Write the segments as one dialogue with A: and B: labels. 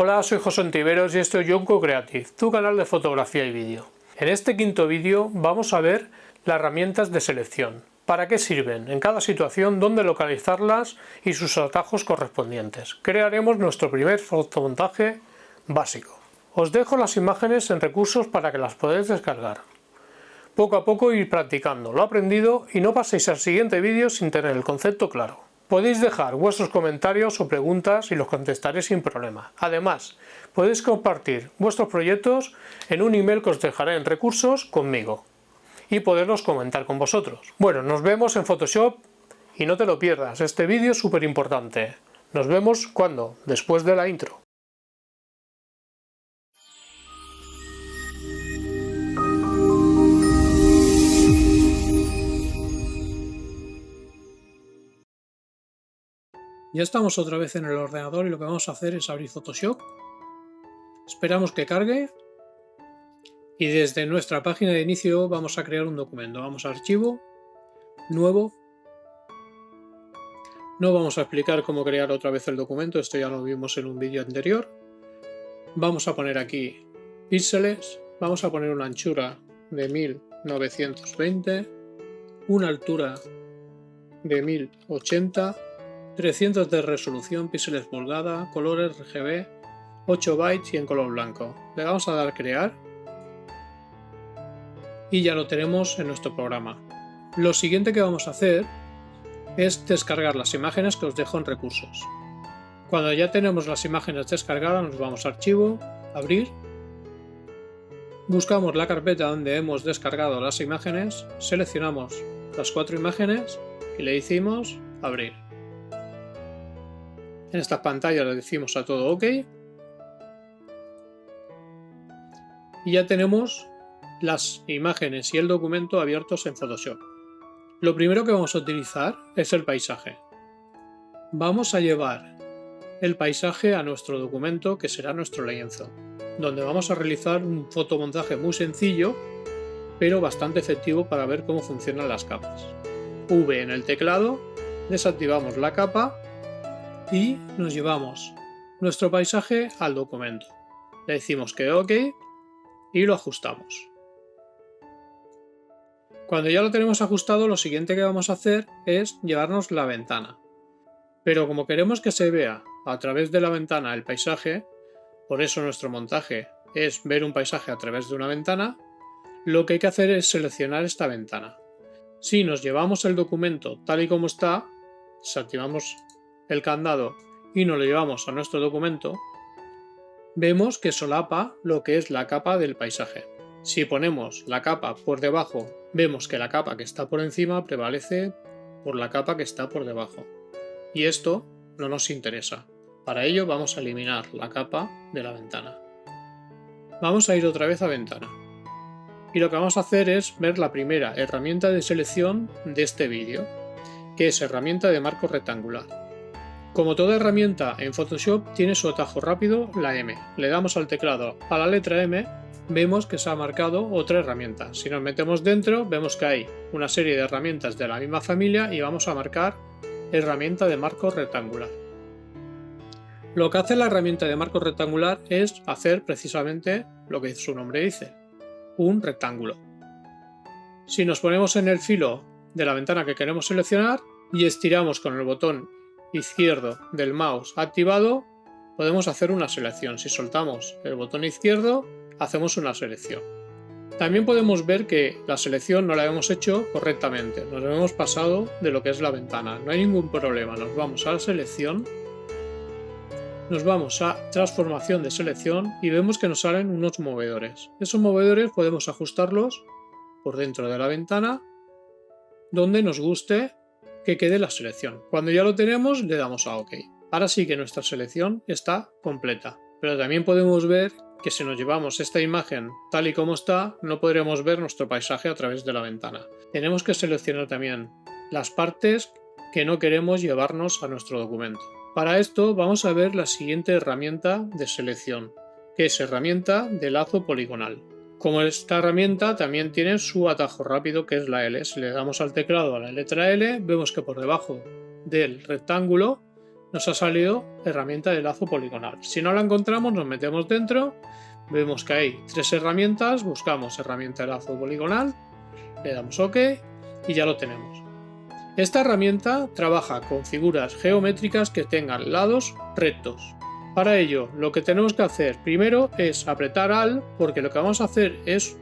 A: Hola, soy José Ontiveros y esto es Yonko Creative, tu canal de fotografía y vídeo. En este quinto vídeo vamos a ver las herramientas de selección. ¿Para qué sirven? En cada situación, dónde localizarlas y sus atajos correspondientes. Crearemos nuestro primer fotomontaje básico. Os dejo las imágenes en recursos para que las podáis descargar. Poco a poco ir practicando lo aprendido y no paséis al siguiente vídeo sin tener el concepto claro. Podéis dejar vuestros comentarios o preguntas y los contestaré sin problema. Además, podéis compartir vuestros proyectos en un email que os dejaré en recursos conmigo y poderlos comentar con vosotros. Bueno, nos vemos en Photoshop y no te lo pierdas, este vídeo es súper importante. Nos vemos ¿cuándo? Después de la intro. Ya estamos otra vez en el ordenador y lo que vamos a hacer es abrir Photoshop. Esperamos que cargue y desde nuestra página de inicio vamos a crear un documento. Vamos a Archivo, Nuevo. No vamos a explicar cómo crear otra vez el documento, esto ya lo vimos en un vídeo anterior. Vamos a poner aquí píxeles, vamos a poner una anchura de 1920, una altura de 1080, 300 de resolución, píxeles pulgada, colores RGB, 8 bytes y en color blanco. Le vamos a dar crear y ya lo tenemos en nuestro programa. Lo siguiente que vamos a hacer es descargar las imágenes que os dejo en recursos. Cuando ya tenemos las imágenes descargadas nos vamos a Archivo, Abrir, buscamos la carpeta donde hemos descargado las imágenes, seleccionamos las 4 imágenes y le decimos Abrir. En esta pantalla le decimos a todo OK y ya tenemos las imágenes y el documento abiertos en Photoshop. Lo primero que vamos a utilizar es el paisaje. Vamos a llevar el paisaje a nuestro documento, que será nuestro lienzo, donde vamos a realizar un fotomontaje muy sencillo pero bastante efectivo para ver cómo funcionan las capas. V en el teclado, desactivamos la capa y nos llevamos nuestro paisaje al documento. Le decimos que OK y lo ajustamos. Cuando ya lo tenemos ajustado, lo siguiente que vamos a hacer es llevarnos la ventana. Pero como queremos que se vea a través de la ventana el paisaje, por eso nuestro montaje es ver un paisaje a través de una ventana, lo que hay que hacer es seleccionar esta ventana. Si nos llevamos el documento tal y como está, desactivamos el candado y nos lo llevamos a nuestro documento, vemos que solapa lo que es la capa del paisaje. Si ponemos la capa por debajo, vemos que la capa que está por encima prevalece por la capa que está por debajo. Y esto no nos interesa. Para ello vamos a eliminar la capa de la ventana. Vamos a ir otra vez a ventana. Y lo que vamos a hacer es ver la primera herramienta de selección de este vídeo, que es herramienta de marco rectangular. Como toda herramienta en Photoshop tiene su atajo rápido, la M. Le damos al teclado a la letra M, vemos que se ha marcado otra herramienta. Si nos metemos dentro, vemos que hay una serie de herramientas de la misma familia y vamos a marcar herramienta de marco rectangular. Lo que hace la herramienta de marco rectangular es hacer precisamente lo que su nombre dice, un rectángulo. Si nos ponemos en el filo de la ventana que queremos seleccionar y estiramos con el botón izquierdo del mouse activado, podemos hacer una selección. Si soltamos el botón izquierdo, hacemos una selección. También podemos ver que la selección no la hemos hecho correctamente, nos hemos pasado de lo que es la ventana. No hay ningún problema, nos vamos a la selección, nos vamos a transformación de selección y vemos que nos salen unos movedores. Esos movedores podemos ajustarlos por dentro de la ventana donde nos guste que quede la selección. Cuando ya lo tenemos le damos a OK. Ahora sí que nuestra selección está completa, pero también podemos ver que si nos llevamos esta imagen tal y como está, no podremos ver nuestro paisaje a través de la ventana. Tenemos que seleccionar también las partes que no queremos llevarnos a nuestro documento. Para esto vamos a ver la siguiente herramienta de selección, que es herramienta de lazo poligonal. Como esta herramienta también tiene su atajo rápido, que es la L. Si le damos al teclado a la letra L, vemos que por debajo del rectángulo nos ha salido herramienta de lazo poligonal. Si no la encontramos, nos metemos dentro, vemos que hay 3 herramientas, buscamos herramienta de lazo poligonal, le damos OK y ya lo tenemos. Esta herramienta trabaja con figuras geométricas que tengan lados rectos. Para ello, lo que tenemos que hacer primero es apretar Alt, porque lo que vamos a hacer es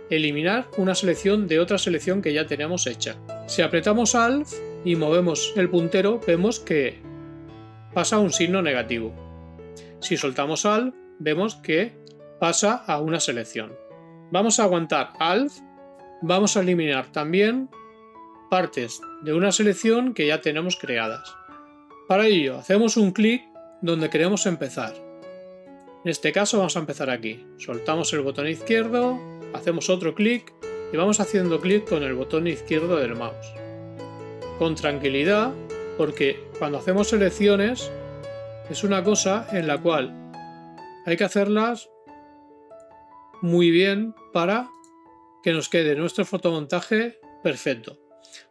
A: eliminar una selección de otra selección que ya tenemos hecha. Si apretamos Alt y movemos el puntero, vemos que pasa un signo negativo. Si soltamos Alt, vemos que pasa a una selección. Vamos a aguantar Alt, vamos a eliminar también partes de una selección que ya tenemos creadas. Para ello, hacemos un clic donde queremos empezar. En este caso vamos a empezar aquí. Soltamos el botón izquierdo, hacemos otro clic y vamos haciendo clic con el botón izquierdo del mouse. Con tranquilidad, porque cuando hacemos selecciones es una cosa en la cual hay que hacerlas muy bien para que nos quede nuestro fotomontaje perfecto.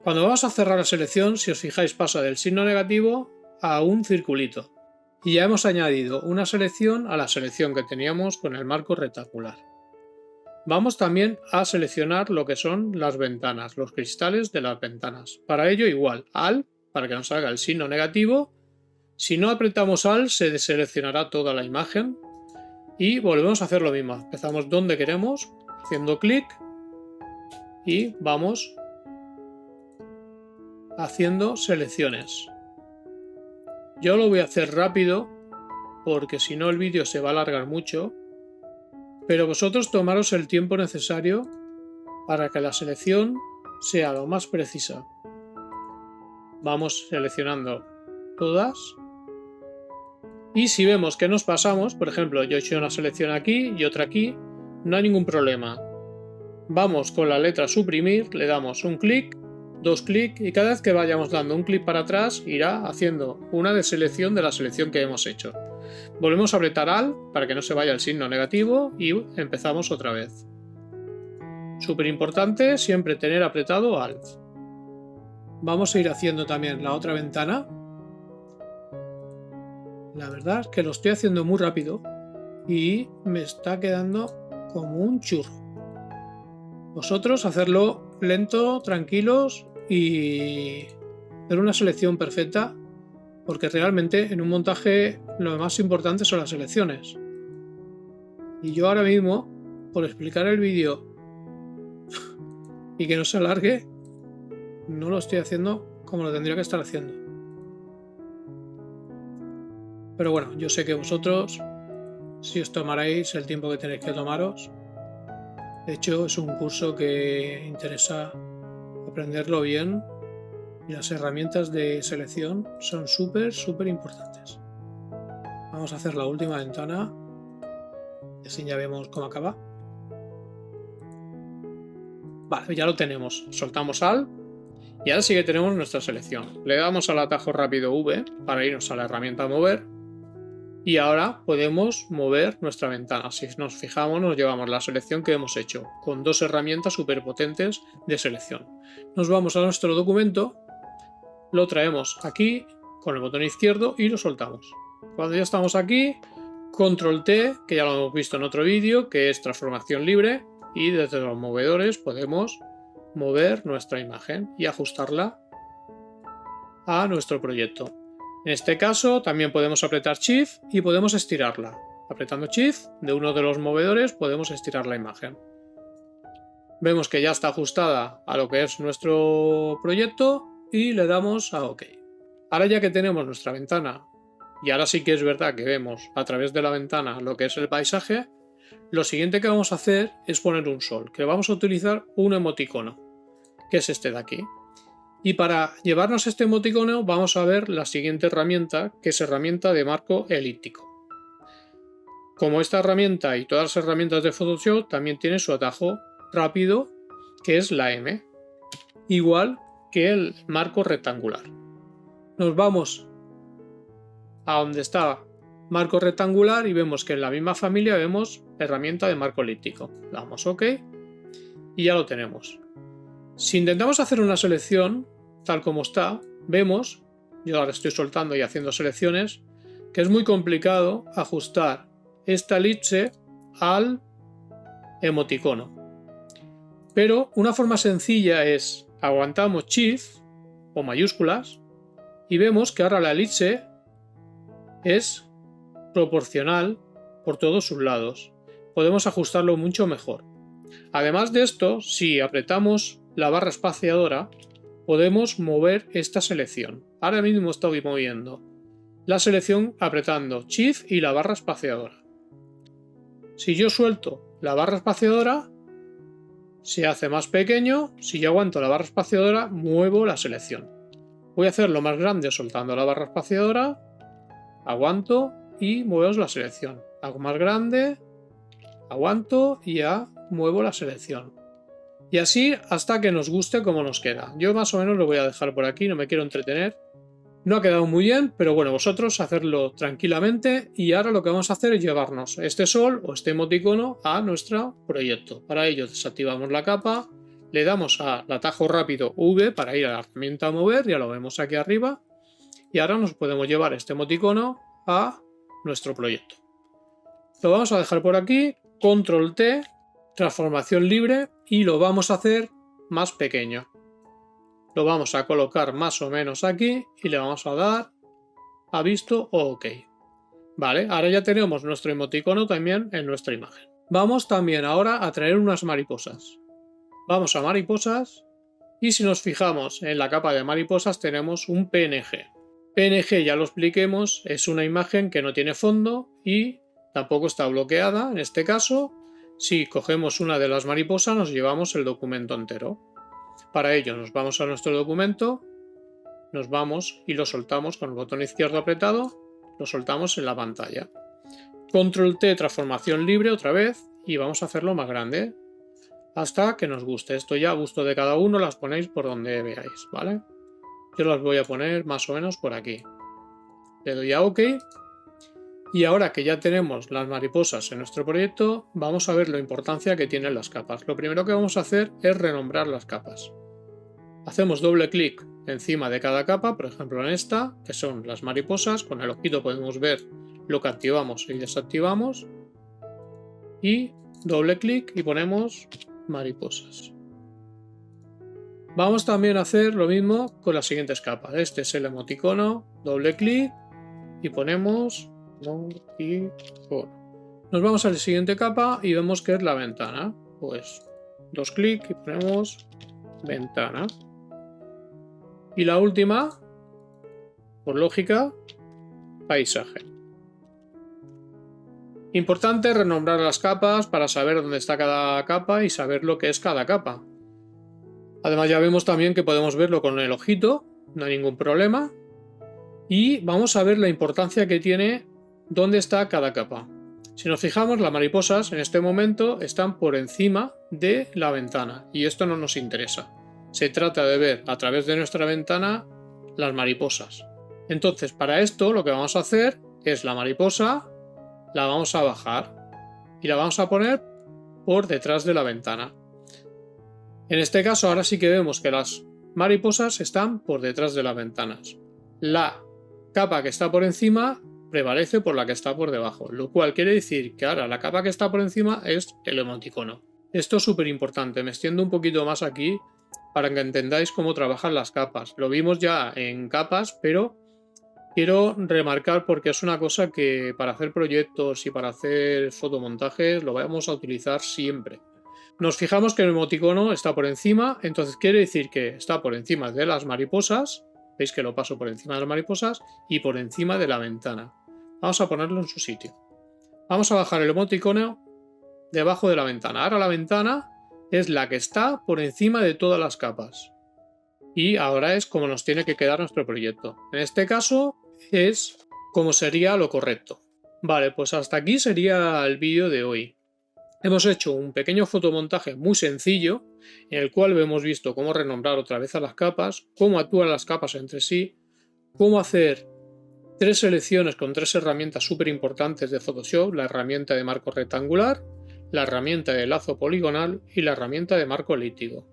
A: Cuando vamos a cerrar la selección, si os fijáis, pasa del signo negativo a un circulito. Y ya hemos añadido una selección a la selección que teníamos con el marco rectangular. Vamos también a seleccionar lo que son las ventanas, los cristales de las ventanas. Para ello igual, Alt, para que nos salga el signo negativo. Si no apretamos Alt, se deseleccionará toda la imagen. Y volvemos a hacer lo mismo. Empezamos donde queremos, haciendo clic. Y vamos haciendo selecciones. Yo lo voy a hacer rápido porque si no el vídeo se va a alargar mucho, pero vosotros tomaros el tiempo necesario para que la selección sea lo más precisa. Vamos seleccionando todas y si vemos que nos pasamos, por ejemplo yo he hecho una selección aquí y otra aquí, no hay ningún problema. Vamos con la letra suprimir, le damos un clic, 2 clics y cada vez que vayamos dando un clic para atrás irá haciendo una deselección de la selección que hemos hecho. Volvemos a apretar Alt para que no se vaya el signo negativo y empezamos otra vez. Súper importante siempre tener apretado Alt. Vamos a ir haciendo también la otra ventana. La verdad es que lo estoy haciendo muy rápido y me está quedando como un churro. Vosotros hacerlo lento, tranquilos y hacer una selección perfecta, porque realmente en un montaje lo más importante son las selecciones. Y yo ahora mismo, por explicar el vídeo y que no se alargue, no lo estoy haciendo como lo tendría que estar haciendo. Pero bueno, yo sé que vosotros, si os tomaréis el tiempo que tenéis que tomaros, de hecho es un curso que interesa aprenderlo bien y las herramientas de selección son súper importantes. Vamos a hacer la última ventana y así ya vemos cómo acaba. Vale, ya lo tenemos. Soltamos Alt y ahora sí que tenemos nuestra selección. Le damos al atajo rápido V para irnos a la herramienta mover y ahora podemos mover nuestra ventana. Si nos fijamos, nos llevamos la selección que hemos hecho con 2 herramientas súper potentes de selección. Nos vamos a nuestro documento, lo traemos aquí con el botón izquierdo y lo soltamos. Cuando ya estamos aquí, Control T, que ya lo hemos visto en otro vídeo, que es transformación libre, y desde los movedores podemos mover nuestra imagen y ajustarla a nuestro proyecto. En este caso también podemos apretar Shift y podemos estirarla. Apretando Shift de uno de los movedores podemos estirar la imagen. Vemos que ya está ajustada a lo que es nuestro proyecto y le damos a OK. Ahora ya que tenemos nuestra ventana y ahora sí que es verdad que vemos a través de la ventana lo que es el paisaje, lo siguiente que vamos a hacer es poner un sol, que vamos a utilizar un emoticono, que es este de aquí. Y para llevarnos este emoticono vamos a ver la siguiente herramienta, que es herramienta de marco elíptico. Como esta herramienta y todas las herramientas de Photoshop también tiene su atajo rápido, que es la M, igual que el marco rectangular. Nos vamos a donde está marco rectangular y vemos que en la misma familia vemos herramienta de marco elíptico. Le damos OK y ya lo tenemos. Si intentamos hacer una selección tal como está, vemos yo ahora estoy soltando y haciendo selecciones, que es muy complicado ajustar esta elipse al emoticono. Pero una forma sencilla es aguantamos Shift o mayúsculas y vemos que ahora la elipse es proporcional por todos sus lados. Podemos ajustarlo mucho mejor. Además de esto, si apretamos la barra espaciadora, podemos mover esta selección. Ahora mismo estoy moviendo la selección apretando Shift y la barra espaciadora. Si yo suelto la barra espaciadora, se hace más pequeño. Si yo aguanto la barra espaciadora, muevo la selección. Voy a hacerlo más grande soltando la barra espaciadora, aguanto y muevo la selección. Hago más grande, aguanto y ya muevo la selección. Y así hasta que nos guste como nos queda. Yo más o menos lo voy a dejar por aquí, no me quiero entretener. No ha quedado muy bien, pero bueno, vosotros hacerlo tranquilamente y ahora lo que vamos a hacer es llevarnos este sol o este emoticono a nuestro proyecto. Para ello desactivamos la capa, le damos al atajo rápido V para ir a la herramienta mover, ya lo vemos aquí arriba, y ahora nos podemos llevar este emoticono a nuestro proyecto. Lo vamos a dejar por aquí, control T, transformación libre y lo vamos a hacer más pequeño. Lo vamos a colocar más o menos aquí y le vamos a dar a visto o OK. Vale, ahora ya tenemos nuestro emoticono también en nuestra imagen. Vamos también ahora a traer unas mariposas. Vamos a mariposas y si nos fijamos en la capa de mariposas tenemos un PNG. PNG, ya lo expliquemos, es una imagen que no tiene fondo y tampoco está bloqueada. En este caso, si cogemos una de las mariposas nos llevamos el documento entero. Para ello nos vamos a nuestro documento, nos vamos y lo soltamos con el botón izquierdo apretado, lo soltamos en la pantalla. Control T, transformación libre otra vez y vamos a hacerlo más grande hasta que nos guste. Esto ya a gusto de cada uno, las ponéis por donde veáis, ¿vale? Yo las voy a poner más o menos por aquí. Le doy a OK. Y ahora que ya tenemos las mariposas en nuestro proyecto, vamos a ver la importancia que tienen las capas. Lo primero que vamos a hacer es renombrar las capas. Hacemos doble clic encima de cada capa, por ejemplo en esta, que son las mariposas. Con el ojito podemos ver lo que activamos y desactivamos. Y doble clic y ponemos mariposas. Vamos también a hacer lo mismo con las siguientes capas. Este es el emoticono, doble clic y ponemos emoticono. Nos vamos a la siguiente capa y vemos que es la ventana. Pues dos clics y ponemos ventana. Y la última, por lógica, paisaje. Importante renombrar las capas para saber dónde está cada capa y saber lo que es cada capa. Además ya vemos también que podemos verlo con el ojito, no hay ningún problema. Y vamos a ver la importancia que tiene dónde está cada capa. Si nos fijamos, las mariposas en este momento están por encima de la ventana y esto no nos interesa. Se trata de ver a través de nuestra ventana las mariposas. Entonces para esto lo que vamos a hacer es la mariposa, la vamos a bajar y la vamos a poner por detrás de la ventana. En este caso ahora sí que vemos que las mariposas están por detrás de las ventanas. La capa que está por encima prevalece por la que está por debajo, lo cual quiere decir que ahora la capa que está por encima es el emoticono. Esto es súper importante, me extiendo un poquito más aquí para que entendáis cómo trabajan las capas. Lo vimos ya en capas, pero quiero remarcar porque es una cosa que para hacer proyectos y para hacer fotomontajes lo vamos a utilizar siempre. Nos fijamos que el emoticono está por encima, entonces quiere decir que está por encima de las mariposas. Veis que lo paso por encima de las mariposas y por encima de la ventana. Vamos a ponerlo en su sitio. Vamos a bajar el emoticono debajo de la ventana. Ahora la ventana es la que está por encima de todas las capas. Y ahora es como nos tiene que quedar nuestro proyecto. En este caso es como sería lo correcto. Vale, pues hasta aquí sería el vídeo de hoy. Hemos hecho un pequeño fotomontaje muy sencillo en el cual hemos visto cómo renombrar otra vez a las capas, cómo actúan las capas entre sí, cómo hacer 3 selecciones con 3 herramientas súper importantes de Photoshop, la herramienta de marco rectangular, la herramienta de lazo poligonal y la herramienta de marco elíptico.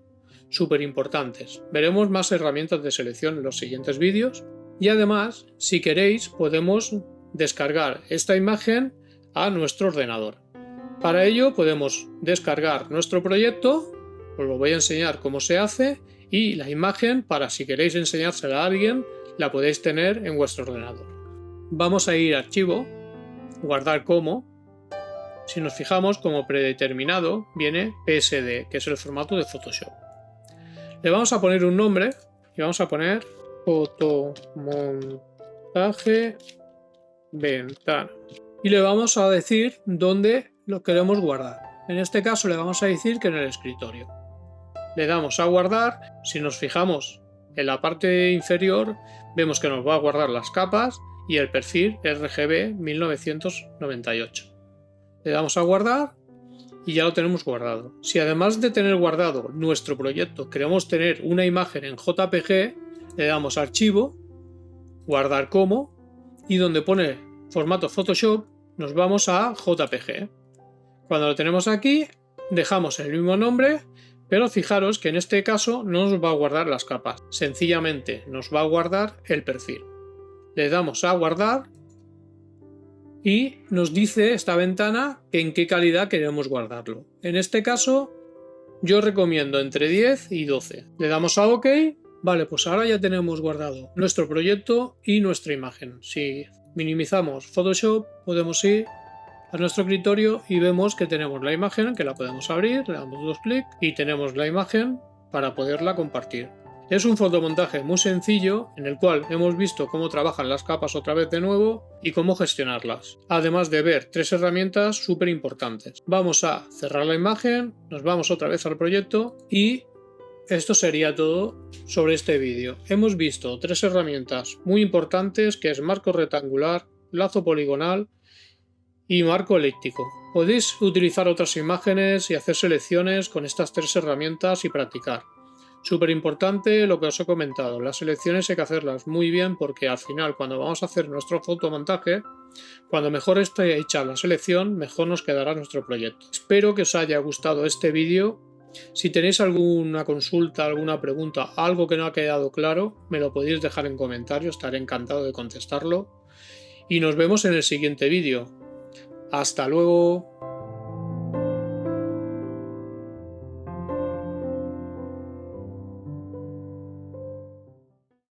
A: Súper importantes. Veremos más herramientas de selección en los siguientes vídeos. Y además, si queréis, podemos descargar esta imagen a nuestro ordenador. Para ello podemos descargar nuestro proyecto, os lo voy a enseñar cómo se hace, y la imagen, para si queréis enseñársela a alguien, la podéis tener en vuestro ordenador. Vamos a ir a Archivo, Guardar como. Si nos fijamos, como predeterminado viene PSD, que es el formato de Photoshop. Le vamos a poner un nombre y vamos a poner fotomontaje ventana. Y le vamos a decir dónde lo queremos guardar. En este caso le vamos a decir que en el escritorio. Le damos a guardar. Si nos fijamos en la parte inferior, vemos que nos va a guardar las capas y el perfil RGB 1998. Le damos a guardar y ya lo tenemos guardado. Si además de tener guardado nuestro proyecto queremos tener una imagen en JPG, le damos a Archivo, Guardar como, y donde pone formato Photoshop nos vamos a JPG. Cuando lo tenemos aquí dejamos el mismo nombre, pero fijaros que en este caso no nos va a guardar las capas, sencillamente nos va a guardar el perfil. Le damos a guardar y nos dice esta ventana que en qué calidad queremos guardarlo. En este caso yo recomiendo entre 10 y 12. Le damos a OK. Vale, pues ahora ya tenemos guardado nuestro proyecto y nuestra imagen. Si minimizamos Photoshop podemos ir a nuestro escritorio y vemos que tenemos la imagen, que la podemos abrir, le damos dos clics y tenemos la imagen para poderla compartir. Es un fotomontaje muy sencillo en el cual hemos visto cómo trabajan las capas otra vez de nuevo y cómo gestionarlas, además de ver 3 herramientas súper importantes. Vamos a cerrar la imagen, nos vamos otra vez al proyecto y esto sería todo sobre este vídeo. Hemos visto 3 herramientas muy importantes, que es marco rectangular, lazo poligonal y marco elíptico. Podéis utilizar otras imágenes y hacer selecciones con estas 3 herramientas y practicar. Súper importante lo que os he comentado, las selecciones hay que hacerlas muy bien porque al final cuando vamos a hacer nuestro fotomontaje, cuando mejor esté hecha la selección, mejor nos quedará nuestro proyecto. Espero que os haya gustado este vídeo. Si tenéis alguna consulta, alguna pregunta, algo que no ha quedado claro, me lo podéis dejar en comentarios, estaré encantado de contestarlo. Y nos vemos en el siguiente vídeo. ¡Hasta luego!